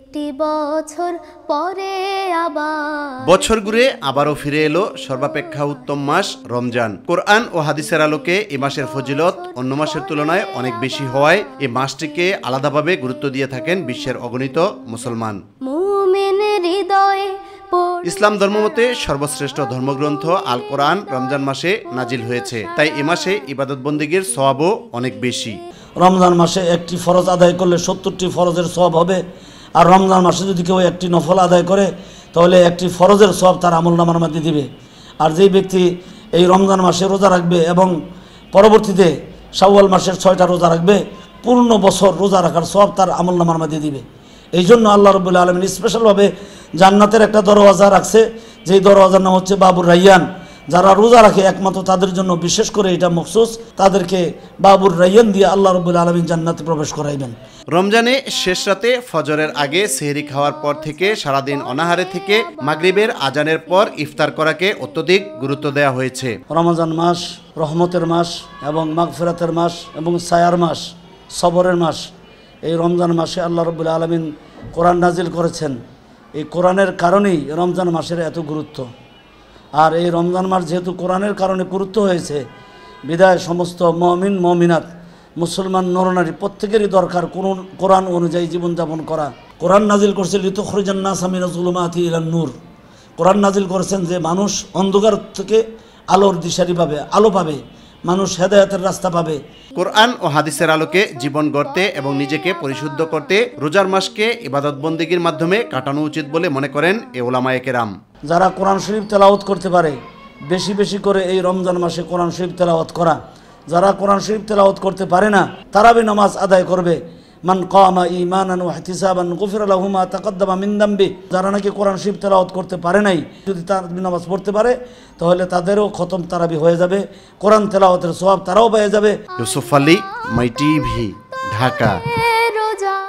একটি বছর পরে আবার বছর ঘুরে আবারও ফিরে এলো সর্বাপেক্ষা উত্তম মাস রমজান। কোরআন ও হাদিসের আলোকে এই মাসের ফজিলত অন্য মাসের তুলনায় অনেক বেশি হওয়ায় এই মাসটিকে আলাদাভাবে গুরুত্ব দিয়ে থাকেন বিশ্বের অগণিত মুসলমান। মুমিনের হৃদয়ে ইসলাম ধর্মমতে সর্বশ্রেষ্ঠ ধর্মগ্রন্থ আল কোরআন রমজান মাসে নাজিল হয়েছে, তাই এ মাসে ইবাদত বন্দেগীর সওয়াবও অনেক বেশি। রমজান মাসে একটি ফরজ আদায় করলে 70টি ফরজের সওয়াব হবে, আর রমজান মাসে যদি কেউ একটি নফল আদায় করে তাহলে একটি ফরজের সওয়াব তার আমলনামার মধ্যে দিবে। আর যেই ব্যক্তি এই রমজান মাসে রোজা রাখবে এবং পরবর্তীতে শাওয়াল মাসের 6টা রোজা রাখবে, পূর্ণ বছর রোজা রাখার সওয়াব তার আমলনামার মধ্যে দিবে। এই জন্য আল্লাহ রাব্বুল আলামিন স্পেশালভাবে জান্নাতের একটা দরওয়াজা রাখছে, যেই দরওয়াজার নাম হচ্ছে বাবুর রাইয়ান। যারা রোজা রাখে একমাত্র তাদের জন্য বিশেষ করে এটা মখসুস, তাদেরকে বাবুর রাইয়ান দিয়ে আল্লাহ রাব্বুল আলামিন জান্নাতে প্রবেশ করাইবেন। রমজানে শেষ রাতে ফজরের আগে সেহরি খাওয়ার পর থেকে সারাদিন অনাহারে থেকে মাগরিবের আজানের পর ইফতার করাকে অত্যধিক গুরুত্ব দেওয়া হয়েছে। রমজান মাস রহমতের মাস এবং মাগফিরাতের মাস এবং ছায়ার মাস, সবরের মাস। এই রমজান মাসে আল্লাহ রাব্বুল আলামিন কোরআন নাজিল করেছেন। এই কোরআনের কারণেই রমজান মাসের এত গুরুত্ব। আর এই রমজান মাস যেহেতু কোরআনের কারণে গুরুত্ব হয়েছে, বিদায় সমস্ত মুমিন মুমিনাত মুসলমান নরনারী প্রত্যেকেরই দরকার কোরআন অনুযায়ী জীবনযাপন করা। কোরআন নাজিল করছে লিতুখরিজান নাসা মিনাজ যুলুমাতি ইলান নূর। কোরআন নাজিল করেছেন যে মানুষ অন্ধকার থেকে আলোর দিশারি পাবে, আলো পাবে, মানুষ হেদায়েতের রাস্তা পাবে। কোরআন ও হাদিসের আলোকে জীবন গড়তে এবং নিজেকে পরিশুদ্ধ করতে রোজার মাসকে ইবাদত বন্দেগীর মাধ্যমে কাটানো উচিত বলে মনে করেন এ উলামায়ে কেরাম। যারা কোরআন শরীফ তেলাওয়াত করতে পারে, বেশি বেশি করে এই রমজান মাসে কোরআন শরীফ তেলাওয়াত করা। যারা কোরআন শরীফ তেলাওয়াত করতে পারে না, তারাবি নামাজ আদায় করবে। মান কামা ঈমানান ওয়া ইহতিসাবান গুফিরা লাহু মা তাকাদ্দামা মিন যামবি। যারা নাকি কোরআন শরীফ তেলাওয়াত করতে পারে নাই, যদি তারাবি নামাজ পড়তে পারে তাহলে তাদেরও খতম তারাবি হয়ে যাবে, কোরআন তেলাওয়াতের সওয়াব তারাও পেয়ে যাবে। ইউসুফ আলী, মাই টিভি, ঢাকা।